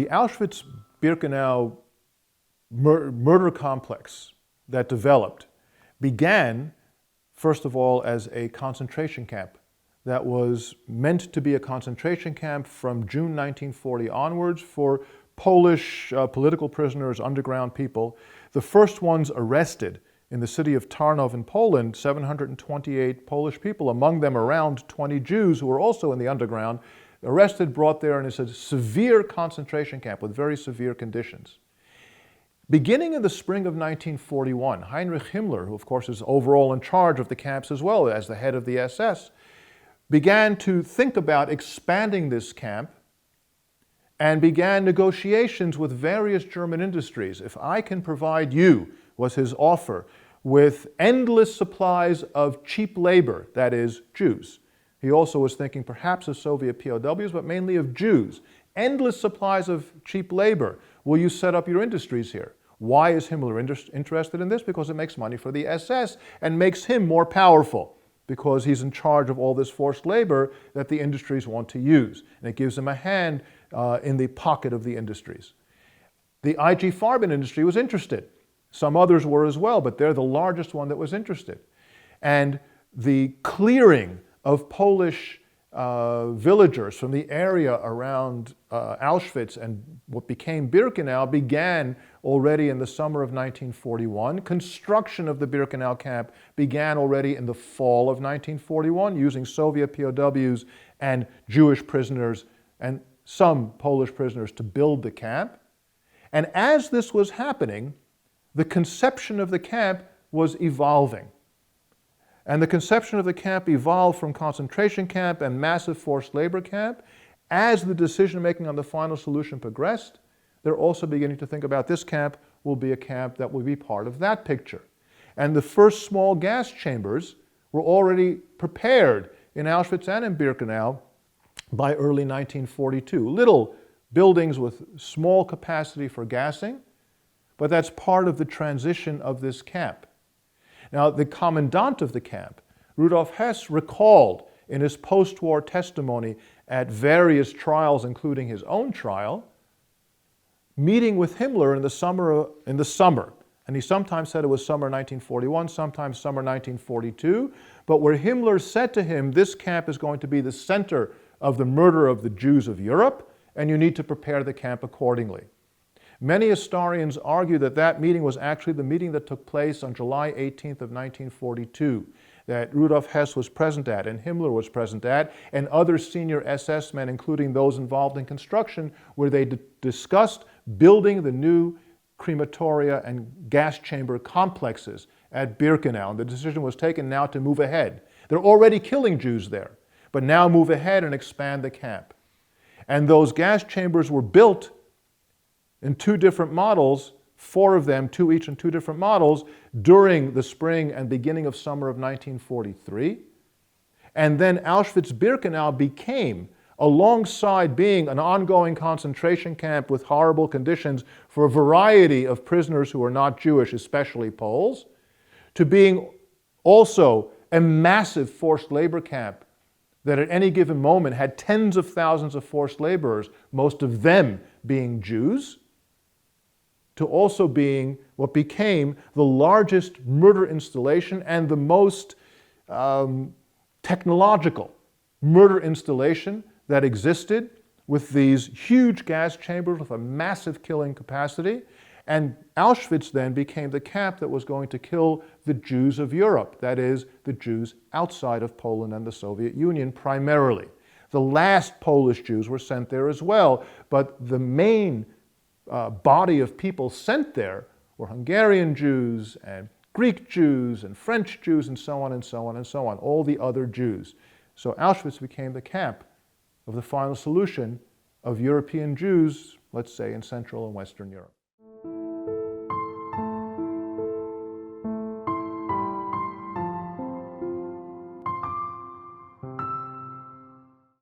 the Auschwitz-Birkenau murder complex that developed began, first of all, as a concentration camp that was meant to be a concentration camp from June 1940 onwards for Polish political prisoners, underground people. The first ones arrested in the city of Tarnów in Poland, 728 Polish people, among them around 20 Jews who were also in the underground, arrested, brought there, and it's a severe concentration camp with very severe conditions. Beginning in the spring of 1941, Heinrich Himmler, who of course is overall in charge of the camps as well as the head of the SS, began to think about expanding this camp and began negotiations with various German industries. If I can provide you, was his offer, with endless supplies of cheap labor, that is, Jews. He also was thinking perhaps of Soviet POWs, but mainly of Jews. Endless supplies of cheap labor. Will you set up your industries here? Why is Himmler interested in this? Because it makes money for the SS and makes him more powerful, because he's in charge of all this forced labor that the industries want to use. And it gives him a hand in the pocket of the industries. The IG Farben industry was interested. Some others were as well, but they're the largest one that was interested. And the clearing of Polish villagers from the area around Auschwitz and what became Birkenau began already in the summer of 1941. Construction of the Birkenau camp began already in the fall of 1941 using Soviet POWs and Jewish prisoners and some Polish prisoners to build the camp. And as this was happening, the conception of the camp was evolving. And the conception of the camp evolved from concentration camp and massive forced labor camp. As the decision-making on the final solution progressed, they're also beginning to think about this camp will be a camp that will be part of that picture. And the first small gas chambers were already prepared in Auschwitz and in Birkenau by early 1942. Little buildings with small capacity for gassing, but that's part of the transition of this camp. Now, the commandant of the camp, Rudolf Hess, recalled in his post-war testimony at various trials, including his own trial, meeting with Himmler in the summer. And he sometimes said it was summer 1941, sometimes summer 1942, but where Himmler said to him, this camp is going to be the center of the murder of the Jews of Europe, and you need to prepare the camp accordingly. Many historians argue that that meeting was actually the meeting that took place on July 18th of 1942, that Rudolf Hess was present at and Himmler was present at, and other senior SS men, including those involved in construction, where they discussed building the new crematoria and gas chamber complexes at Birkenau. And the decision was taken now to move ahead. They're already killing Jews there, but now move ahead and expand the camp. And those gas chambers were built in two different models, 4 of them, 2 each in 2 different models, during the spring and beginning of summer of 1943. And then Auschwitz-Birkenau became, alongside being an ongoing concentration camp with horrible conditions for a variety of prisoners who are not Jewish, especially Poles, to being also a massive forced labor camp that at any given moment had tens of thousands of forced laborers, most of them being Jews, to also being what became the largest murder installation and the most technological murder installation that existed, with these huge gas chambers with a massive killing capacity. And Auschwitz then became the camp that was going to kill the Jews of Europe, that is, the Jews outside of Poland and the Soviet Union primarily. The last Polish Jews were sent there as well, but the main body of people sent there were Hungarian Jews and Greek Jews and French Jews and so on and so on and so on, all the other Jews. So Auschwitz became the camp of the final solution of European Jews, let's say in Central and Western Europe.